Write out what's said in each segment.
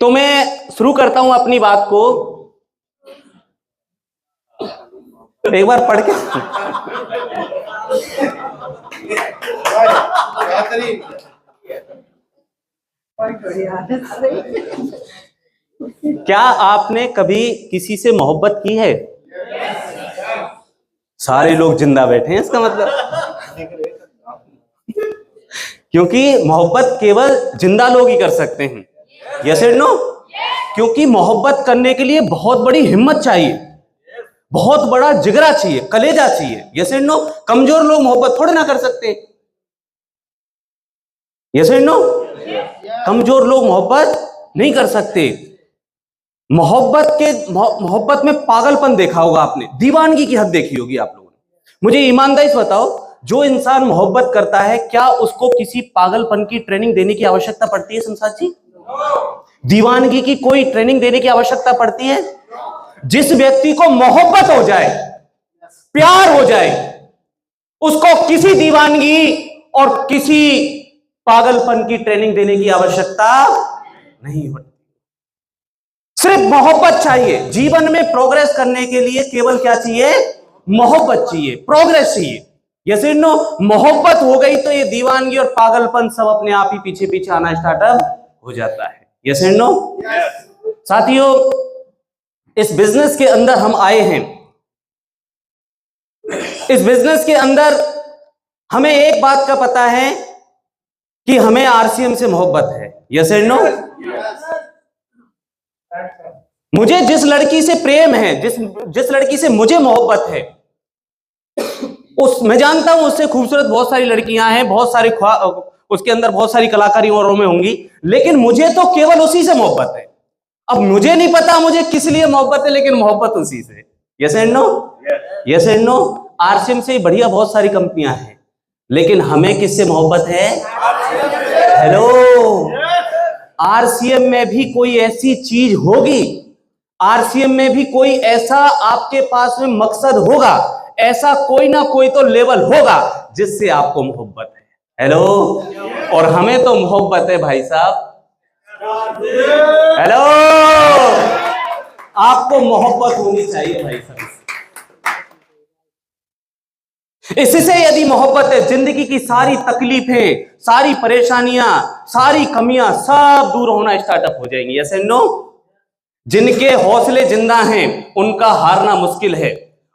तो मैं शुरू करता हूं अपनी बात को एक बार पढ़ के। क्या आपने कभी किसी से मोहब्बत की है? सारे लोग जिंदा बैठे हैं, इसका मतलब क्योंकि मोहब्बत केवल जिंदा लोग ही कर सकते हैं। Yes and no? क्योंकि मोहब्बत करने के लिए बहुत बड़ी हिम्मत चाहिए, बहुत बड़ा जिगरा चाहिए, कलेजा चाहिए। Yes and no? कमजोर लोग मोहब्बत थोड़े ना कर सकते। Yes and no? कमजोर लोग मोहब्बत नहीं कर सकते। मोहब्बत में पागलपन देखा होगा आपने, दीवानगी की हद देखी होगी आप लोगों ने। मुझे ईमानदारी से बताओ, जो इंसान मोहब्बत करता है, क्या उसको किसी पागलपन की ट्रेनिंग देने की आवश्यकता पड़ती है? संसार जी, दीवानगी की कोई ट्रेनिंग देने की आवश्यकता पड़ती है? जिस व्यक्ति को मोहब्बत हो जाए, प्यार हो जाए, उसको किसी दीवानगी और किसी पागलपन की ट्रेनिंग देने की आवश्यकता नहीं होती। सिर्फ मोहब्बत चाहिए। जीवन में प्रोग्रेस करने के लिए केवल क्या चाहिए? मोहब्बत चाहिए, प्रोग्रेस चाहिए। Yes and no? मोहब्बत हो गई तो ये दीवानगी और पागलपन सब अपने आप ही पीछे पीछे आना स्टार्टअप हो जाता है। Yes and no? साथियों, इस बिजनेस के अंदर हम आए हैं। इस बिजनेस के अंदर हमें एक बात का पता है कि हमें आरसीएम से मोहब्बत है। Yes and no? मुझे जिस लड़की से प्रेम है, जिस लड़की से मुझे मोहब्बत है, मैं जानता हूं उससे खूबसूरत बहुत सारी लड़कियां हैं, बहुत सारी उसके अंदर बहुत सारी कलाकारी और में होंगी, लेकिन मुझे तो केवल उसी से मोहब्बत है। अब मुझे नहीं पता मुझे किस लिए मोहब्बत है, लेकिन मोहब्बत उसी से। Yes and no? Yes and no? RCM से बढ़िया बहुत सारी कंपनियां हैं, लेकिन हमें किससे मोहब्बत है? हेलो, आरसीएम में भी कोई ऐसी चीज होगी, आरसीएम में भी कोई ऐसा आपके पास में मकसद होगा, ऐसा कोई ना कोई तो लेवल होगा जिससे आपको मोहब्बत है। हेलो, और हमें तो मोहब्बत है भाई साहब। हेलो, आपको मोहब्बत होनी चाहिए भाई साहब। इससे यदि मोहब्बत है, जिंदगी की सारी तकलीफें, सारी परेशानियां, सारी कमियां सब दूर होना स्टार्टअप हो जाएंगी। Yes and no? जिनके हौसले जिंदा हैं उनका हारना मुश्किल है,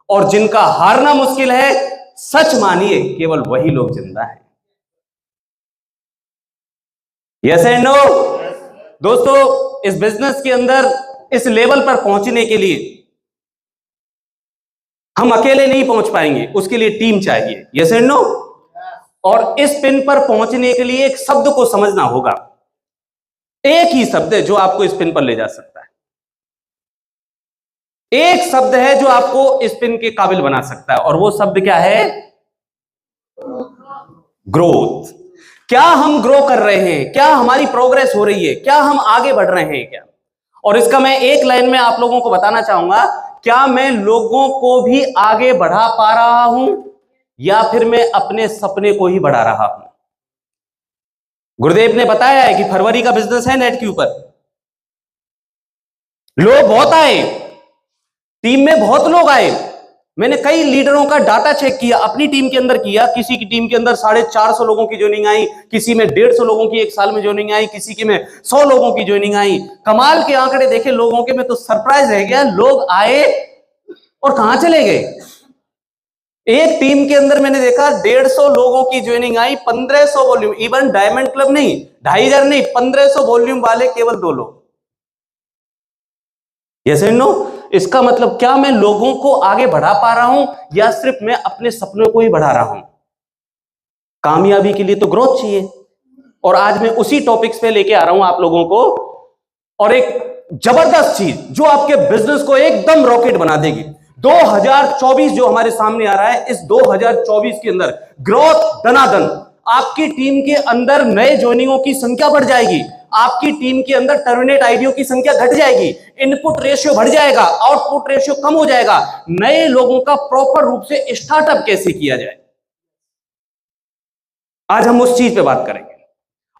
और जिनका हारना मुश्किल है, सच मानिए केवल वही लोग जिंदा हैं। Yes and no? दोस्तों, इस बिजनेस के अंदर इस लेवल पर पहुंचने के लिए हम अकेले नहीं पहुंच पाएंगे, उसके लिए टीम चाहिए। Yes and no? और इस पिन पर पहुंचने के लिए एक शब्द को समझना होगा। एक ही शब्द है जो आपको इस पिन पर ले जा सकता है। एक शब्द है जो आपको इस पिन के काबिल बना सकता है, और वो शब्द क्या है? ग्रोथ। क्या हम ग्रो कर रहे हैं? क्या हमारी प्रोग्रेस हो रही है? क्या हम आगे बढ़ रहे हैं क्या? और इसका मैं एक लाइन में आप लोगों को बताना चाहूंगा, क्या मैं लोगों को भी आगे बढ़ा पा रहा हूं, या फिर मैं अपने सपने को ही बढ़ा रहा हूं? गुरुदेव ने बताया है कि फरवरी का बिजनेस है नेट के ऊपर। लोग बहुत आए, टीम में बहुत लोग आए। मैंने कई लीडरों का डाटा चेक किया, अपनी टीम के अंदर किया। किसी की टीम के अंदर 450 लोगों की ज्वाइनिंग आई, किसी में 150 लोगों की एक साल में ज्वाइनिंग आई, किसी की में 100 लोगों की ज्वाइनिंग आई। कमाल के आंकड़े देखे लोगों के, मैं तो सरप्राइज रह गया। लोग आए और कहां चले गए। एक टीम के अंदर मैंने देखा 150 लोगों की ज्वाइनिंग आई, 1500 वॉल्यूम, इवन डायमंड क्लब नहीं, 2500 नहीं, 1500 वॉल्यूम वाले केवल 2 लोग। Yes and no? इसका मतलब क्या मैं लोगों को आगे बढ़ा पा रहा हूं, या सिर्फ मैं अपने सपनों को ही बढ़ा रहा हूं? कामयाबी के लिए तो ग्रोथ चाहिए, और आज मैं उसी टॉपिक्स पे लेके आ रहा हूं आप लोगों को। और एक जबरदस्त चीज जो आपके बिजनेस को एकदम रॉकेट बना देगी। 2024 जो हमारे सामने आ रहा है, इस 2024 के अंदर ग्रोथ दनादन। आपकी टीम के अंदर नए ज्वाइनिंगों की संख्या बढ़ जाएगी, आपकी टीम के अंदर टर्मिनेट आईडियो की संख्या घट जाएगी, इनपुट रेशियो बढ़ जाएगा, आउटपुट रेशियो कम हो जाएगा। नए लोगों का प्रॉपर रूप से स्टार्टअप कैसे किया जाए, आज हम उस चीज पे बात करेंगे।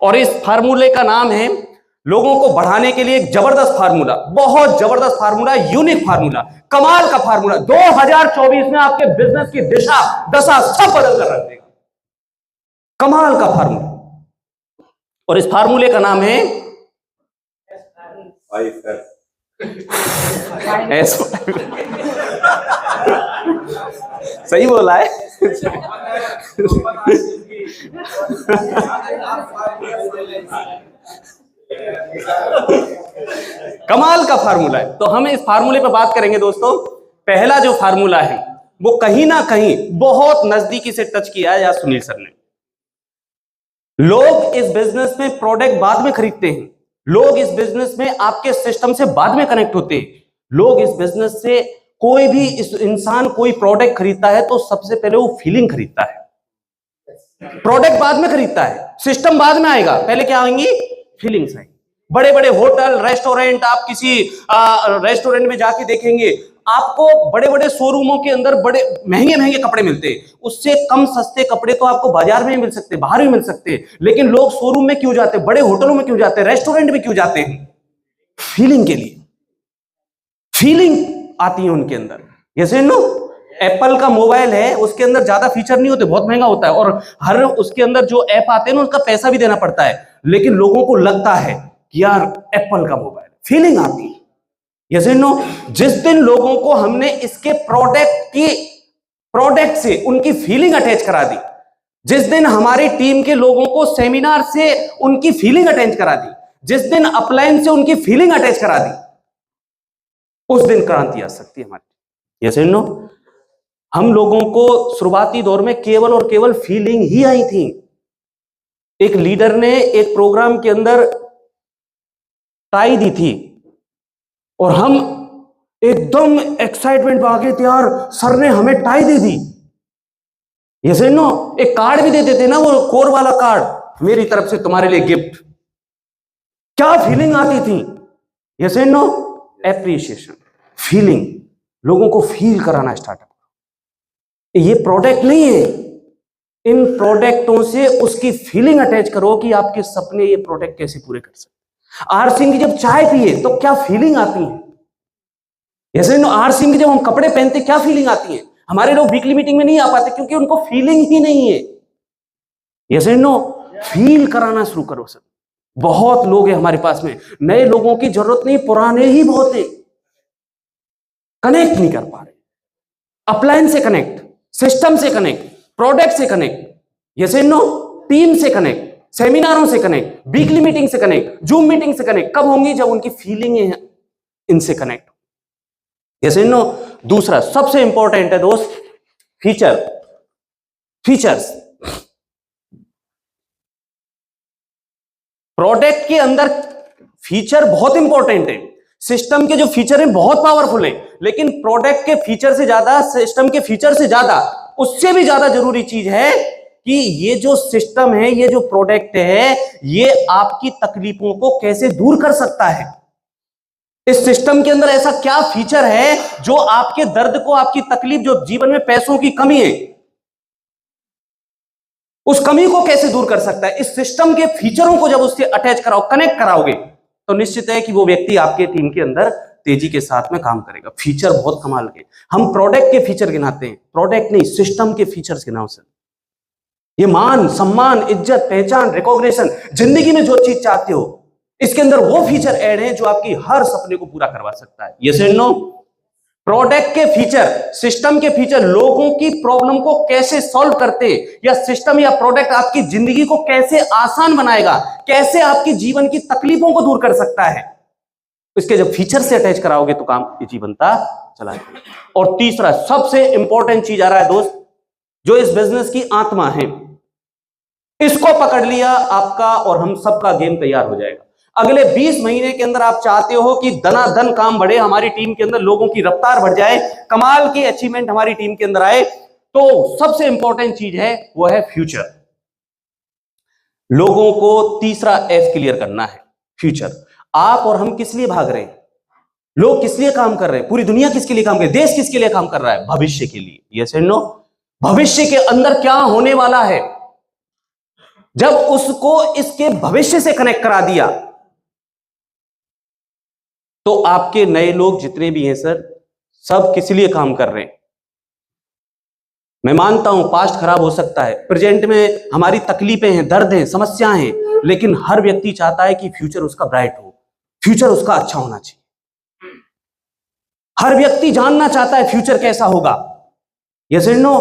और इस फार्मूले का नाम है लोगों को बढ़ाने के लिए एक जबरदस्त फार्मूला, बहुत जबरदस्त फार्मूला, यूनिक फार्मूला, कमाल का फार्मूला, 2024 में आपके बिजनेस की दिशा दशा सब बदल कर रख देगा। कमाल का फार्मूला, और इस फार्मूले का नाम है एस। सही बोला है। कमाल का फार्मूला है। तो हम इस फार्मूले पर बात करेंगे दोस्तों। पहला जो फार्मूला है वो कहीं ना कहीं बहुत नजदीकी से टच किया है या सुनील सर ने। लोग इस बिजनेस में प्रोडक्ट बाद में खरीदते हैं, लोग इस बिजनेस में आपके सिस्टम से बाद में कनेक्ट होते हैं, लोग इस बिजनेस से कोई भी इस इंसान कोई प्रोडक्ट खरीदता है तो सबसे पहले वो फीलिंग खरीदता है। प्रोडक्ट बाद में खरीदता है, सिस्टम बाद में आएगा, पहले क्या आएंगी? फीलिंग्स आएंगी। बड़े बड़े होटल, रेस्टोरेंट, आप किसी रेस्टोरेंट में जाके देखेंगे, आपको बड़े बड़े शोरूमों के अंदर बड़े महंगे महंगे कपड़े मिलते हैं, उससे कम सस्ते कपड़े तो आपको बाजार में ही मिल सकते, बाहर भी मिल सकते, लेकिन लोग शोरूम में क्यों जाते, बड़े होटलों में क्यों जाते, रेस्टोरेंट में क्यों जाते हैं? फीलिंग के लिए। फीलिंग आती है उनके अंदर। जैसे नो एप्पल का मोबाइल है, उसके अंदर ज्यादा फीचर नहीं होते, बहुत महंगा होता है, और हर उसके अंदर जो ऐप आते हैं ना उसका पैसा भी देना पड़ता है, लेकिन लोगों को लगता है कि यार एप्पल का मोबाइल, फीलिंग आती है। जैसे नो जिस दिन लोगों को हमने इसके प्रोडक्ट से उनकी फीलिंग अटैच करा दी, जिस दिन हमारी टीम के लोगों को सेमिनार से उनकी फीलिंग अटैच करा दी, जिस दिन अपलाइन से उनकी फीलिंग अटैच करा दी, उस दिन क्रांति आ सकती है हमारी। जैसे नो हम लोगों को शुरुआती दौर में केवल और केवल फीलिंग ही आई थी। एक लीडर ने एक प्रोग्राम के अंदर टाई दी थी और हम एकदम एक्साइटमेंट में आ गए थे, यार सर ने हमें टाई दे दी। जैसे नो एक कार्ड भी दे देते ना, वो कोर वाला कार्ड, मेरी तरफ से तुम्हारे लिए गिफ्ट, क्या फीलिंग आती थी? जैसे नो एप्रिसिएशन, फीलिंग, लोगों को फील कराना स्टार्ट। ये प्रोडक्ट नहीं है, इन प्रोडक्टों से उसकी फीलिंग अटैच करो कि आपके सपने ये प्रोडक्ट कैसे पूरे कर सकते। आर सिंह की जब चाय पिए तो क्या फीलिंग आती है? जैसे आर सिंह की जब हम कपड़े पहनते क्या फीलिंग आती है? हमारे लोग वीकली मीटिंग में नहीं आ पाते क्योंकि उनको फीलिंग ही नहीं है। जैसे नो फील कराना शुरू करो सर। बहुत लोग हैं हमारे पास में, नए लोगों की जरूरत नहीं, पुराने ही बहुत है, कनेक्ट नहीं कर पा रहे। अपलाइन से कनेक्ट, सिस्टम से कनेक्ट, प्रोडक्ट से कनेक्ट, जैसे नो टीम से कनेक्ट, सेमिनारों से कनेक्ट, वीकली मीटिंग से कनेक्ट, जूम मीटिंग से कनेक्ट, कब होंगी? जब उनकी फीलिंग है इनसे कनेक्ट। जैसे नो दूसरा सबसे इंपॉर्टेंट है दोस्त, फीचर्स। प्रोडक्ट के अंदर फीचर बहुत इंपॉर्टेंट है। सिस्टम के जो फीचर हैं बहुत पावरफुल है, लेकिन प्रोडक्ट के फीचर से ज्यादा, सिस्टम के फीचर से ज्यादा, उससे भी ज्यादा जरूरी चीज है कि ये जो सिस्टम है, ये जो प्रोडक्ट है, ये आपकी तकलीफों को कैसे दूर कर सकता है। इस सिस्टम के अंदर ऐसा क्या फीचर है जो आपके दर्द को, आपकी तकलीफ, जो जीवन में पैसों की कमी है, उस कमी को कैसे दूर कर सकता है। इस सिस्टम के फीचरों को जब उससे अटैच कराओ, कनेक्ट कराओगे, तो निश्चित है कि वो व्यक्ति आपके टीम के अंदर तेजी के साथ में काम करेगा। फीचर बहुत कमाल के, हम प्रोडक्ट के फीचर गिनाते हैं, प्रोडक्ट नहीं, सिस्टम के फीचर्स गिनाओ सर। ये मान, सम्मान, इज्जत, पहचान, रिकॉग्निशन, जिंदगी में जो चीज चाहते हो, इसके अंदर वो फीचर ऐड है जो आपकी हर सपने को पूरा करवा सकता है। Yes and no? प्रोडक्ट के फीचर, सिस्टम के फीचर लोगों की प्रॉब्लम को कैसे सॉल्व करते, या सिस्टम या प्रोडक्ट आपकी जिंदगी को कैसे आसान बनाएगा, कैसे आपकी जीवन की तकलीफों को दूर कर सकता है, इसके जब फीचर से अटैच कराओगे तो काम इजी बनता चला जाएगा। और तीसरा सबसे इंपॉर्टेंट चीज आ रहा है दोस्त, जो इस बिजनेस की आत्मा है, इसको पकड़ लिया आपका और हम सबका गेम तैयार हो जाएगा। अगले 20 महीने के अंदर आप चाहते हो कि धनाधन काम बढ़े, हमारी टीम के अंदर लोगों की रफ्तार बढ़ जाए, कमाल की अचीवमेंट हमारी टीम के अंदर आए, तो सबसे इंपॉर्टेंट चीज है वो है फ्यूचर। लोगों को तीसरा एफ क्लियर करना है, फ्यूचर। आप और हम किस लिए भाग रहे हैं? लोग किस लिए काम कर रहे हैं? पूरी दुनिया किसके लिए काम कर रही है? देश किसके लिए काम कर रहा है? भविष्य के लिए। Yes and no? भविष्य के अंदर क्या होने वाला है, जब उसको इसके भविष्य से कनेक्ट करा दिया, तो आपके नए लोग जितने भी हैं सर, सब किस लिए काम कर रहे हैं? मैं मानता हूं पास्ट खराब हो सकता है, प्रेजेंट में हमारी तकलीफें हैं, दर्द हैं, समस्याएं हैं, लेकिन हर व्यक्ति चाहता है कि फ्यूचर उसका ब्राइट हो, फ्यूचर उसका अच्छा होना चाहिए। हर व्यक्ति जानना चाहता है फ्यूचर कैसा होगा। Yes and no?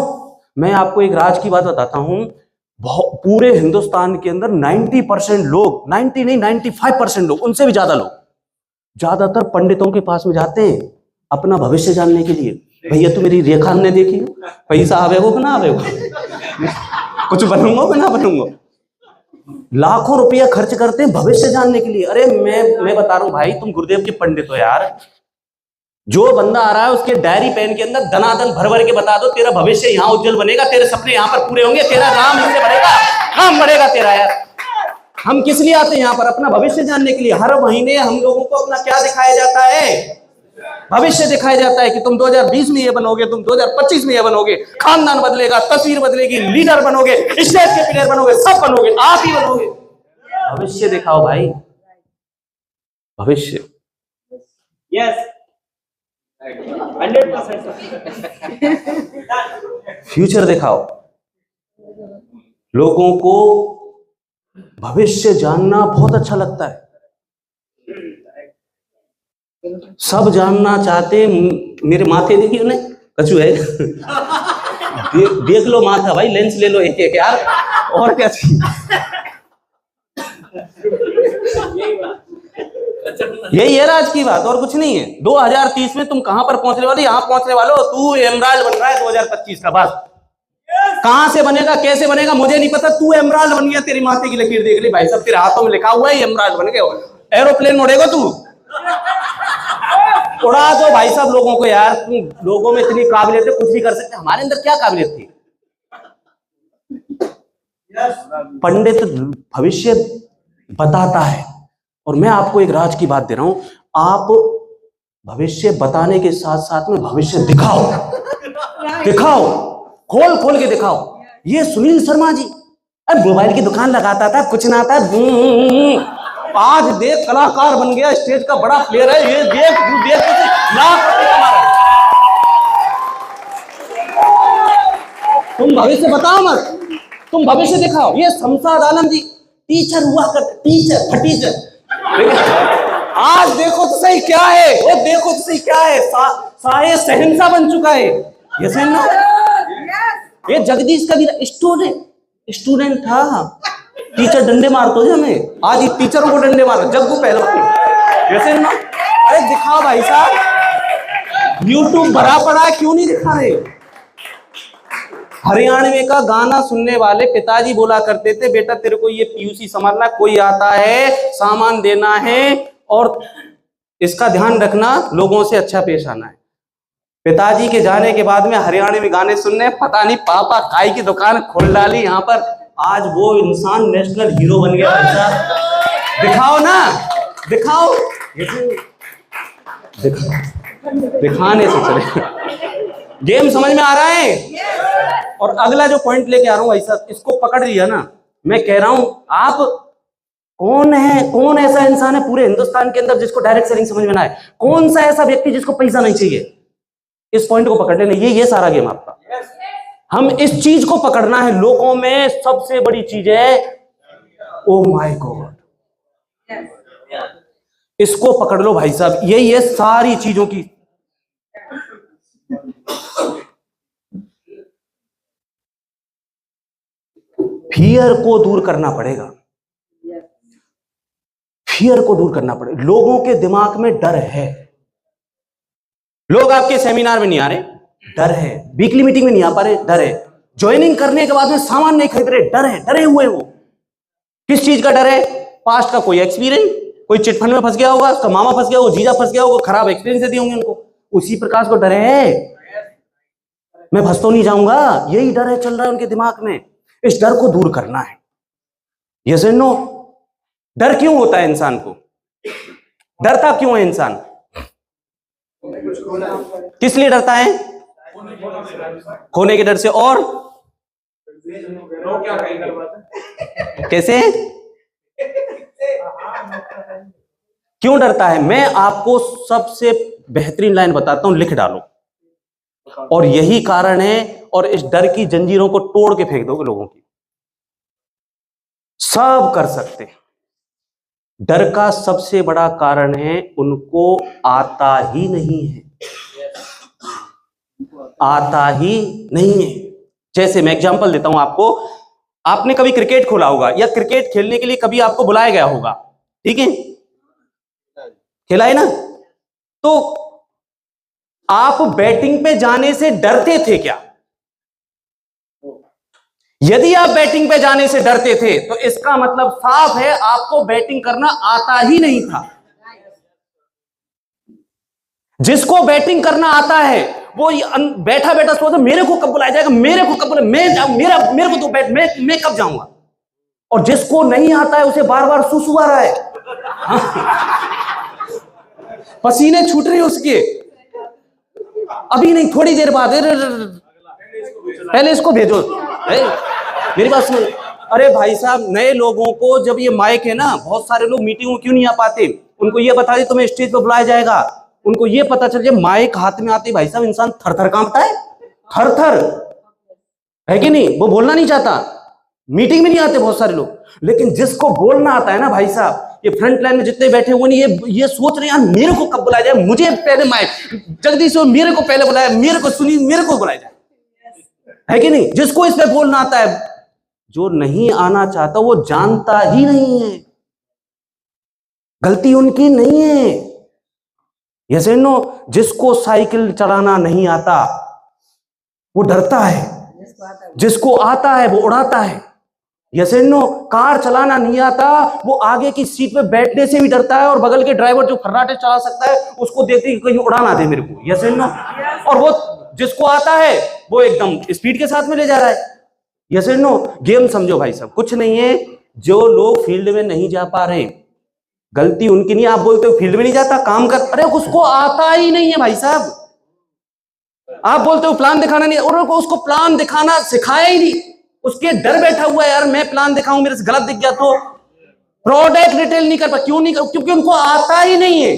मैं आपको एक राज की बात बताता हूं, पूरे हिंदुस्तान के अंदर 90% लोग, 90 नहीं 95% लोग, उनसे भी ज्यादा लोग ज्यादातर पंडितों के पास में जाते हैं अपना भविष्य जानने के लिए। भैया तू मेरी रेखा हमने देखी, पैसा आवेगो कि ना आवेगो, कुछ बनूंगा कि ना बनूंगा। लाखों रुपया खर्च करते हैं भविष्य जानने के लिए। अरे मैं बता रहा हूं भाई, तुम गुरुदेव के पंडित हो यार। जो बंदा आ रहा है उसके डायरी पेन के अंदर दनादन भर भर के बता दो तेरा भविष्य यहाँ उज्जवल बनेगा, तेरे सपने यहाँ पर पूरे होंगे, तेरा नाम इससे बढ़ेगा, नाम बढ़ेगा तेरा। यार हम किस लिए आते हैं यहाँ पर? अपना भविष्य जानने के लिए। हर महीने हम लोगों को अपना क्या दिखाया जाता है? भविष्य दिखाया जाता है कि तुम 2020 में ये बनोगे, तुम 2025 में ये बनोगे, खानदान बदलेगा, तस्वीर बदलेगी, लीडर बनोगे, स्टेट के प्लेयर बनोगे, सब बनोगे, आप ही बनोगे। भविष्य दिखाओ भाई, भविष्य। यस 100% फ्यूचर दिखाओ। लोगों को भविष्य जानना बहुत अच्छा लगता है, सब जानना चाहते। मेरे माथे देखिए उन्हें, कछु है देख लो माथा भाई, लेंस ले लो एक एक यार, और क्या चाहिए। यही है राज की बात, और कुछ नहीं है। 2030 में तुम कहां पर पहुंचने वाले? यहां पहुंचने वाले हो। तू एमराल्ड बन रहा है 2025 का, बस। कहां से बनेगा, कैसे बनेगा मुझे नहीं पता, तू एमराल्ड बन गया। तेरी माथे की लकीर देख ली भाई साहब, तेरे हाथों में लिखा हुआ है एमराल्ड बन गए। एरोप्लेन उड़ेगा तू, उड़ा दो भाई साहब लोगों को। यार तुम लोगों में इतनी काबिलियत है, कुछ भी कर सकते। हमारे अंदर क्या काबिलियत थी? पंडित भविष्य बताता है, और मैं आपको एक राज की बात दे रहा हूं, आप भविष्य बताने के साथ साथ में भविष्य दिखाओ, दिखाओ, खोल खोल के दिखाओ। ये सुनील शर्मा जी मोबाइल की दुकान लगाता था, कुछ ना था, आज देख कलाकार बन गया, स्टेज का बड़ा प्लेयर है। ये देख तू देख लाख रुपए कमा रहा है। तुम भविष्य बताओ मत, तुम भविष्य दिखाओ। ये शमशाद आलम जी टीचर हुआ करते, टीचर फटीचर, आज देखो तो सही क्या है, वो देखो तो सही क्या है, साहे शहंशाह बन चुका है। ये ये जगदीश का भी स्टूडेंट था, टीचर डंडे मारते थे हमें, आज ही टीचरों को डंडे मारो, जग्गू पहलवान। वैसे ना, अरे दिखाओ भाई साहब, यूट्यूब भरा पड़ा है, क्यों नहीं दिखा रहे? हरियाणवी का गाना सुनने वाले पिताजी बोला करते थे, बेटा तेरे को ये पीयूसी संभालना, कोई आता है सामान देना है और इसका ध्यान रखना, लोगों से अच्छा पेश आना है। पिताजी के जाने के बाद में हरियाणवी गाने सुनने, पता नहीं पापा काय की दुकान खोल डाली यहाँ पर। आज वो इंसान नेशनल हीरो बन गया। दिखाओ ना, दिखाओ, दिखाने से चले। गेम समझ में आ रहा है? और अगला जो पॉइंट लेके आ रहा हूं भाई साहब, इसको पकड़ लिया ना। मैं कह रहा हूं, आप कौन है, कौन ऐसा इंसान है पूरे हिंदुस्तान के अंदर जिसको डायरेक्ट सेलिंग समझ में ना आए? कौन सा ऐसा व्यक्ति जिसको पैसा नहीं चाहिए? इस पॉइंट को पकड़ लेना, ये सारा गेम आपका। हम इस चीज को पकड़ना है। लोगों में सबसे बड़ी चीज है ओ माय गॉड, इसको पकड़ लो भाई साहब, यही है सारी चीजों की। फियर को दूर करना पड़ेगा, फियर को दूर करना पड़ेगा। लोगों के दिमाग में डर है। लोग आपके सेमिनार में नहीं आ रहे, डर है। वीकली मीटिंग में नहीं आ पा रहे, डर है। ज्वाइनिंग करने के बाद में सामान नहीं खरीद रहे, डर है, डरे हुए हो। किस चीज का डर है? पास्ट का कोई एक्सपीरियंस, कोई चिटफंड में फंस गया होगा, उसका मामा फंस गया होगा, जीजा फंस गया होगा, खराब एक्सपीरियंस दिए होंगे उनको, उसी प्रकार को डर है। मैं फंस तो नहीं जाऊंगा, यही डर है चल रहा है उनके दिमाग में। इस डर को दूर करना है। Yes and no? डर क्यों होता है इंसान को? डरता क्यों है इंसान? किस लिए डरता है? खोने के डर से। और कैसे? क्यों डरता है? मैं आपको सबसे बेहतरीन लाइन बताता हूं, लिख डालो। और यही कारण है, और इस डर की जंजीरों को तोड़ के फेंक दोगे लोगों की। सब कर सकते हैं। डर का सबसे बड़ा कारण है उनको आता ही नहीं है, आता ही नहीं है। जैसे मैं एग्जांपल देता हूं आपको, आपने कभी क्रिकेट खोला होगा या क्रिकेट खेलने के लिए कभी आपको बुलाया गया होगा, ठीक है, खेला है ना? तो आप बैटिंग पे जाने से डरते थे क्या? यदि आप बैटिंग पे जाने से डरते थे तो इसका मतलब साफ है आपको बैटिंग करना आता ही नहीं था। जिसको बैटिंग करना आता है वो बैठा बैठा सोचता मेरे को कब बुलाया जाएगा, मेरे को कब बुलाया, मेरे को तो मैं कब जाऊंगा। और जिसको नहीं आता है उसे बार बार सुसु आ रहा है, पसीने छूट रहे उसके, अभी नहीं थोड़ी देर बाद, पहले इसको भेजो। मेरी बात सुनो। अरे भाई साहब, नए लोगों को जब ये माइक है ना, बहुत सारे लोग मीटिंग में क्यों नहीं आ पाते, उनको ये बता दे तुम्हें स्टेज पर बुलाया जाएगा, उनको ये पता चल जाए माइक हाथ में आते भाई साहब इंसान थर थर कांपता है, थर थर, है कि नहीं? वो बोलना नहीं चाहता, मीटिंग में नहीं आते बहुत सारे लोग। लेकिन जिसको बोलना आता है ना भाई साहब, ये फ्रंट लाइन में जितने बैठे हुए नहीं, ये सोच रहे हैं यार मेरे को कब बुलाया जाए, मुझे पहले माइक, जगदीश मेरे को पहले बुलाया, मेरे को सुनी, मेरे को बुलाया जाए, है कि नहीं? जिसको इस पे बोलना आता है, जो नहीं आना चाहता वो जानता ही नहीं है, गलती उनकी नहीं है। Yes and no? जिसको साइकिल चलाना नहीं आता वो डरता है, जिसको आता है वो उड़ाता है। Yes and no? कार चलाना नहीं आता वो आगे की सीट पे बैठने से भी डरता है, और बगल के ड्राइवर जो फर्राटे चला सकता है उसको देखते कि कहीं उड़ा ना दे मेरे को। Yes and no? और वो जिसको आता है वो एकदम स्पीड के साथ में ले जा रहा है। Yes and no? गेम समझो भाई साहब, कुछ नहीं है। जो लोग फील्ड में नहीं जा पा रहे, गलती उनकी नहीं। आप बोलते हो फील्ड में नहीं जाता, काम कर, अरे उसको आता ही नहीं है भाई साहब। आप बोलते हो प्लान दिखाना नहीं, और उसको प्लान दिखाना सिखाया ही नहीं, उसके डर बैठा हुआ है यार मैं प्लान दिखाऊं मेरे से गलत दिख गया तो प्रोडक्ट रिटेल नहीं कर पा। क्यों नहीं कर? क्योंकि उनको आता ही नहीं है,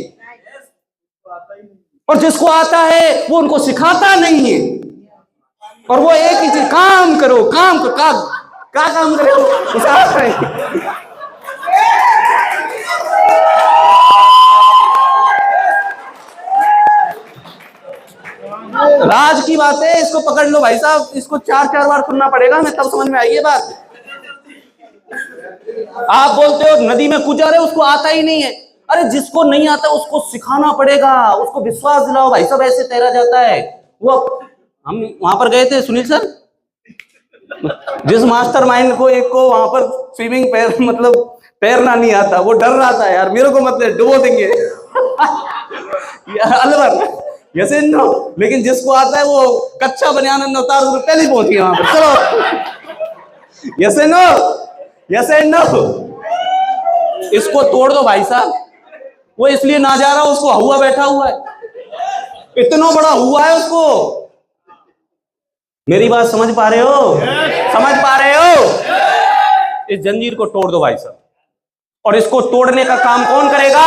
और जिसको आता है वो उनको सिखाता नहीं है। और वो एक ही चीज, काम करो, काम करो, काम करो, राज की बात है, इसको पकड़ लो भाई साहब, इसको 4-4 बार सुनना पड़ेगा हमें तब समझ में आएगी बात। आप बोलते हो नदी में कूद जा रहे, उसको आता ही नहीं है। अरे जिसको नहीं आता उसको सिखाना पड़ेगा, उसको विश्वास दिलाओ भाई साहब ऐसे तैरा जाता है। वो हम वहां पर गए थे सुनील सर, जिस मास्टर माइंड को एक को वहां पर स्विमिंग मतलब तैरना नहीं आता, वो डर रहा था यार मेरे को मतलब डुबो देंगे अलवर। Yes and no? लेकिन जिसको आता है वो कच्चा बनियान उतार पहले ही पहुंच गया वहां पर, चलो। Yes and no? Yes and no? इसको तोड़ दो भाई साहब, वो इसलिए ना जा रहा, उसको हुआ बैठा हुआ है, इतना बड़ा हुआ है उसको। मेरी बात समझ पा रहे हो? समझ पा रहे हो? इस जंजीर को तोड़ दो भाई साहब। और इसको तोड़ने का काम कौन करेगा?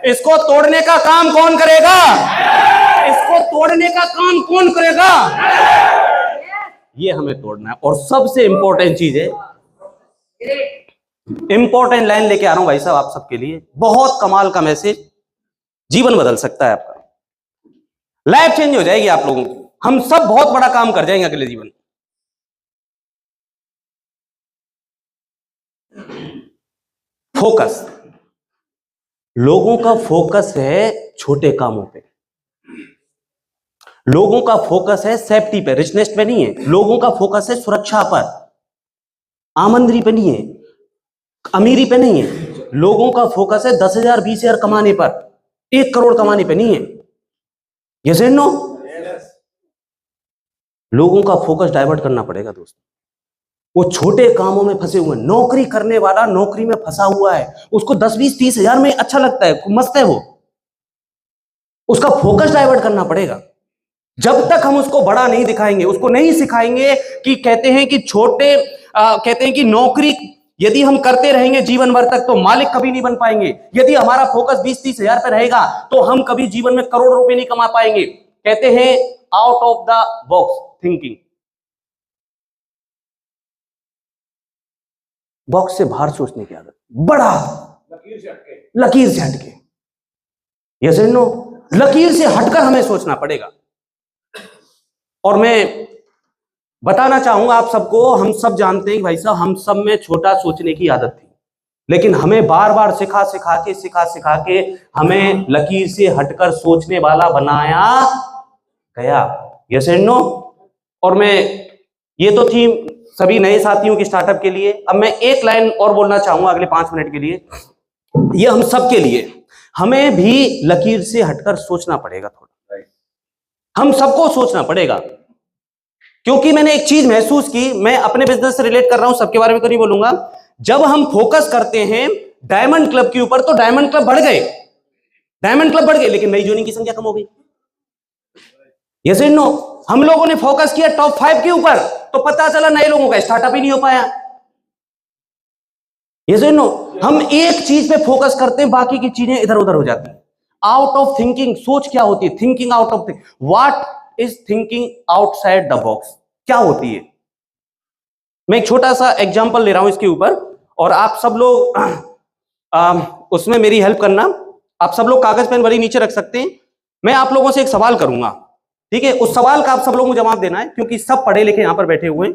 इसको तोड़ने का काम कौन करेगा? इसको तोड़ने का काम कौन करेगा? ये हमें तोड़ना है। और सबसे इंपॉर्टेंट चीज है, इंपॉर्टेंट लाइन लेके आ रहा हूं भाई साहब आप सबके लिए, बहुत कमाल का मैसेज, जीवन बदल सकता है आपका, लाइफ चेंज हो जाएगी आप लोगों की, हम सब बहुत बड़ा काम कर जाएंगे अगले जीवन। फोकस, लोगों का फोकस है छोटे कामों पे, लोगों का फोकस है सेफ्टी पे, रिचनेस पे नहीं है। लोगों का फोकस है सुरक्षा पर, आमंदनी पे नहीं है, अमीरी पे नहीं है। लोगों का फोकस है 10,000 20,000 कमाने पर, 1 करोड़ कमाने पे नहीं है। Yes and no? लोगों का फोकस डाइवर्ट करना पड़ेगा दोस्तों। वो छोटे कामों में फंसे हुए, नौकरी करने वाला नौकरी में फंसा हुआ है, उसको 10 20 30 हजार में अच्छा लगता है, मस्त है वो, उसका फोकस डाइवर्ट करना पड़ेगा। जब तक हम उसको बड़ा नहीं दिखाएंगे, उसको नहीं सिखाएंगे कि कहते हैं कि छोटे कहते हैं कि नौकरी यदि हम करते रहेंगे जीवन भर तक तो मालिक कभी नहीं बन पाएंगे। यदि हमारा फोकस 20-30 हजार पे रहेगा तो हम कभी जीवन में करोड़ों रुपए नहीं कमा पाएंगे। कहते हैं out of the box thinking, box से बाहर सोचने की आदत, बड़ा लकीर से हटके, यस एंड नो, लकीर से हटकर हमें सोचना पड़ेगा। और मैं बताना चाहूंगा आप सबको, हम सब जानते हैं कि भाई साहब हम सब में छोटा सोचने की आदत थी, लेकिन हमें बार बार सिखा सिखा के हमें लकीर से हटकर सोचने वाला बनाया गया, यस एंड नो। और मैं, ये तो थी सभी नए साथियों के स्टार्टअप के लिए। अब मैं एक लाइन और बोलना चाहूंगा अगले 5 मिनट के लिए, ये हम सब के लिए, हमें भी लकीर से हटकर सोचना पड़ेगा थोड़ा, हम सबको सोचना पड़ेगा। क्योंकि मैंने एक चीज महसूस की, मैं अपने बिजनेस से रिलेट कर रहा हूं, सबके बारे में तो नहीं बोलूंगा। जब हम फोकस करते हैं डायमंड क्लब के ऊपर तो डायमंड क्लब बढ़ गए, लेकिन नई ज्वाइनिंग की संख्या कम हो गई, यस एंड नो। हम लोगों ने फोकस किया टॉप 5 के ऊपर तो पता चला नए लोगों का स्टार्टअप ही नहीं हो पाया, यस एंड नो। हम एक चीज पे फोकस करते हैं, बाकी की चीजें इधर उधर हो जाती हैं। आउट ऑफ थिंकिंग, सोच क्या होती है? Thinking out of thinking. What is thinking outside the box, क्या होती है? मैं एक छोटा सा एग्जांपल ले रहा हूं इसके ऊपर, और आप सब लोग उसमें मेरी हेल्प करना। आप सब लोग कागज पेन भरी नीचे रख सकते हैं। मैं आप लोगों से एक सवाल करूंगा, ठीक है? उस सवाल का आप सब लोगों को जवाब देना है, क्योंकि सब पढ़े लिखे यहां पर बैठे हुए हैं।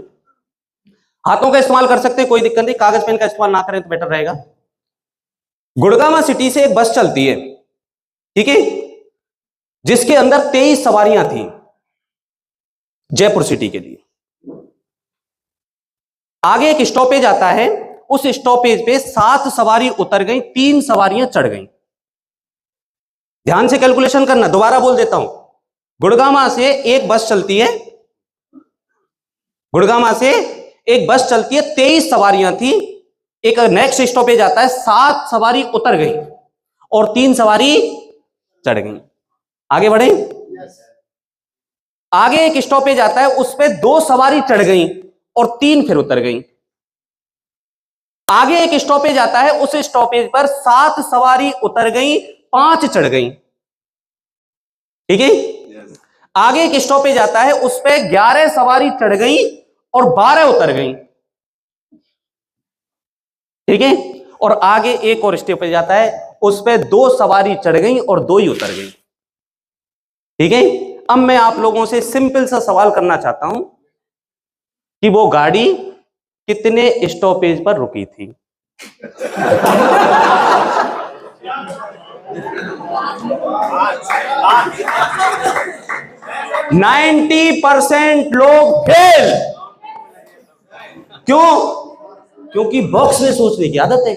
हाथों का इस्तेमाल कर सकते हैं, कोई दिक्कत नहीं, कागज पेन का इस्तेमाल ना करें तो बेटर रहेगा। गुड़गांव सिटी से एक बस चलती है, ठीक है, जिसके अंदर 23 सवारियां थी जयपुर सिटी के लिए। आगे एक स्टॉपेज आता है, उस स्टॉपेज पे 7 सवारी उतर गई, 3 सवारियां चढ़ गई। ध्यान से कैलकुलेशन करना, दोबारा बोल देता हूं। गुड़गांव से एक बस चलती है, गुड़गांव से एक बस चलती है, 23 सवारियां थी। एक नेक्स्ट स्टॉपेज आता है, 7 सवारी उतर गई और 3 सवारी चढ़ गई। आगे बढ़े। आगे एक स्टॉपेज आता है, उस पे 2 सवारी चढ़ गई और 3 फिर उतर गई। आगे एक स्टॉपेज आता है, उस स्टॉपेज पर 7 सवारी उतर गई, 5 चढ़ गई, ठीक है। आगे एक स्टॉपेज आता है, उस पे 11 सवारी चढ़ गई और 12 उतर गई, ठीक है। और आगे एक और स्टॉपेज आता है, उस पे 2 सवारी चढ़ गई और 2 ही उतर गई, ठीक है। अब मैं आप लोगों से सिंपल सा सवाल करना चाहता हूं कि वो गाड़ी कितने स्टॉपेज पर रुकी थी? %90 लोग फेल। क्यों? क्योंकि बॉक्स में सोचने की आदत है।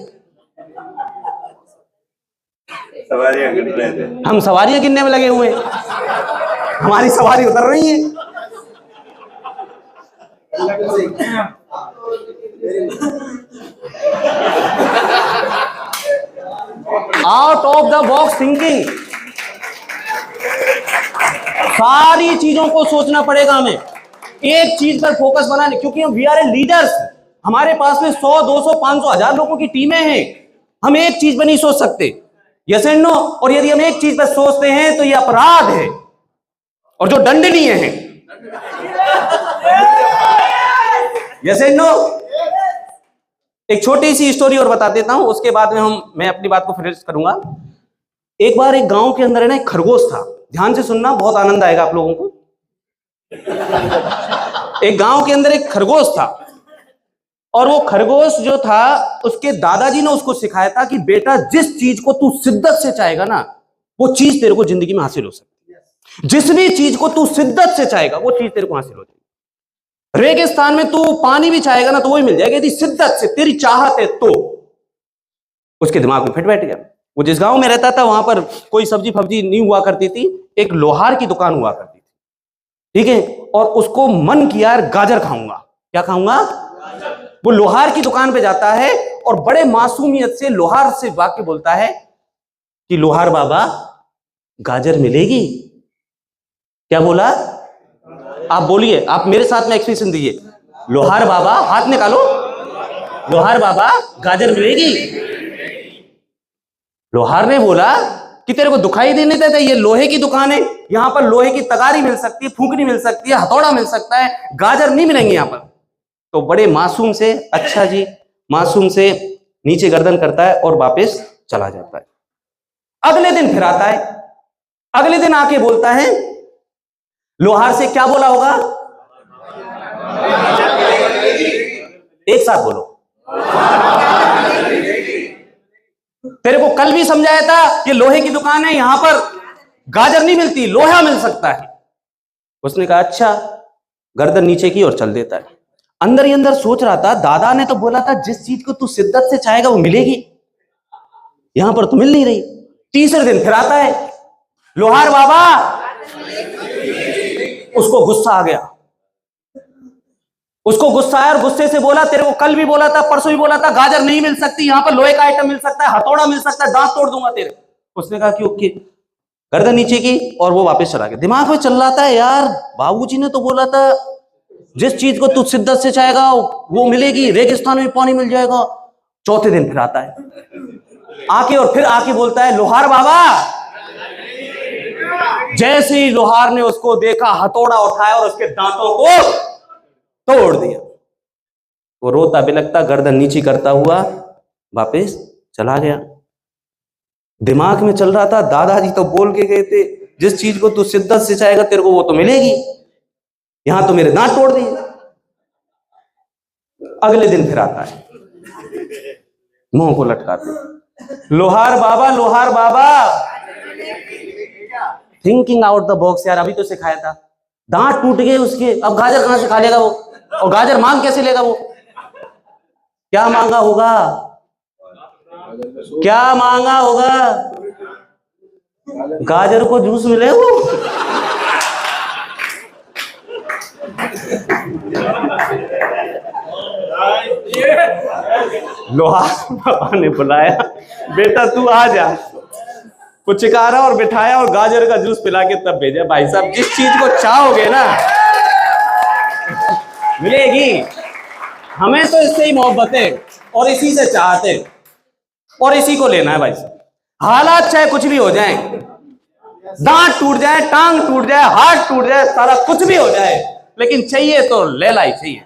सवारियां गिन रहे थे, हम सवारियां गिनने में लगे हुए हैं, हमारी सवारी उतर रही है। Out of the box thinking, सारी चीजों को सोचना पड़ेगा हमें, एक चीज पर फोकस बनाने, क्योंकि हम वी आर ए लीडर्स। हमारे पास में 100, 200, 500, 1000 लोगों की टीमें हैं। हम एक चीज पर नहीं सोच सकते, यस एंड नो। और यदि हम एक चीज पर सोचते हैं तो यह अपराध है और जो दंडनीय है, यस एंड नो। एक छोटी सी स्टोरी और बता देता हूं, उसके बाद में मैं अपनी बात को फिनिश करूंगा। एक बार एक गांव के अंदर है ना, एक खरगोश था। ध्यान से सुनना, बहुत आनंद आएगा आप लोगों को। एक गांव के अंदर एक खरगोश था, और वो खरगोश जो था, उसके दादाजी ने उसको सिखाया था कि बेटा, जिस चीज को तू शिद्दत से चाहेगा ना, वो चीज तेरे को जिंदगी में हासिल हो सकती है। जिस भी चीज को तू शिद्दत से चाहेगा, वो चीज तेरे को हासिल हो जाएगी। रेगिस्तान में तू पानी भी चाहेगा ना, तो वही मिल जाएगा, यदि शिद्दत से तेरी चाहत है तो। उसके दिमाग में फिट बैठ गया। वो जिस गांव में रहता था, वहां पर कोई सब्जी फब्जी नहीं हुआ करती थी, एक लोहार की दुकान हुआ करती थी, ठीक है। और उसको मन किया, यार गाजर खाऊंगा। क्या खाऊंगा? वो लोहार की दुकान पे जाता है और बड़े मासूमियत से लोहार से वाक्य बोलता है कि लोहार बाबा, गाजर मिलेगी? क्या बोला? आप बोलिए, आप मेरे साथ में एक्सप्रेशन दीजिए। लोहार बाबा, हाथ निकालो। लोहार बाबा गाजर मिलेगी? लोहार ने बोला कि तेरे को दिखाई नहीं देता, ये लोहे की दुकान है, यहां पर लोहे की तगारी मिल सकती है, फूंकनी मिल सकती है, हथौड़ा मिल सकता है, गाजर नहीं मिलेंगे यहां पर। तो बड़े मासूम से, अच्छा जी, मासूम से नीचे गर्दन करता है और वापस चला जाता है। अगले दिन फिर आता है, अगले दिन आके बोलता है, लोहार से क्या बोला होगा? एक साथ बोलो। तेरे को कल भी समझाया था कि लोहे की दुकान है, यहां पर गाजर नहीं मिलती, लोहा मिल सकता है। उसने कहा अच्छा, गर्दन नीचे की और चल देता है। अंदर ही अंदर सोच रहा था, दादा ने तो बोला था जिस चीज को तू शिद्दत से चाहेगा वो मिलेगी, यहां पर तो मिल नहीं रही। तीसरे दिन फिर आता है, लोहार बाबा, उसको गुस्सा आ गया, उसको गुस्सा आया और गुस्से से बोला, तेरे को कल भी बोला था, परसों भी बोला था, गाजर नहीं मिल सकती, यहां पर लोहे का आइटम मिल सकता है, हथौड़ा मिल सकता है, दांत तोड़ दूंगा तेरे। उसने कहा कि ओके, गर्दन नीचे की और वो वापस चला गया। दिमाग में चल रहा था, यार बाबूजी ने तो बोला था जिस चीज को तू शिद्दत से चाहेगा वो मिलेगी, रेगिस्तान में पानी मिल जाएगा। चौथे दिन फिर आता है आके, और फिर आके बोलता है, लोहार बाबा। जैसे ही लोहार ने उसको देखा, हथौड़ा उठाया और उसके दांतों को तोड़ दिया। वो रोता बिलखता गर्दन नीची करता हुआ वापस चला गया। दिमाग में चल रहा था, दादाजी तो बोल के गए थे जिस चीज को तू शिद्दत से चाहेगा तेरे को वो तो मिलेगी, यहां तो मेरे दांत तोड़ दिए। अगले दिन फिर आता है, मुंह को लटकाते, लोहार बाबा, लोहार बाबा। थिंकिंग आउट द बॉक्स, यार अभी तो सिखाया था, दांत टूट गए उसके, अब गाजर कहां से खा लेगा वो, और गाजर मांग कैसे लेगा वो? क्या मांगा होगा, क्या मांगा होगा? गाजर को जूस मिले वो। लोहार बाबा ने बुलाया, बेटा तू आ जा, पुचकारा और बिठाया और गाजर का जूस पिला के तब भेजा। भाई साहब, जिस चीज को चाहोगे ना मिलेगी। हमें तो इससे ही मोहब्बत है और इसी से चाहते और इसी को लेना है भाई साहब। हालात चाहे कुछ भी हो जाए, दांत टूट जाए, टांग टूट जाए, हाथ टूट जाए, सारा कुछ भी हो जाए, लेकिन चाहिए तो लैला ही चाहिए।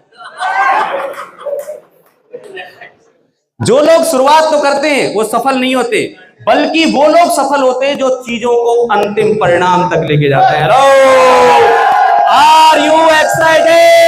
जो लोग शुरुआत तो करते हैं वो सफल नहीं होते, बल्कि वो लोग सफल होते हैं जो चीजों को अंतिम परिणाम तक लेके जाते हैं। Are you excited?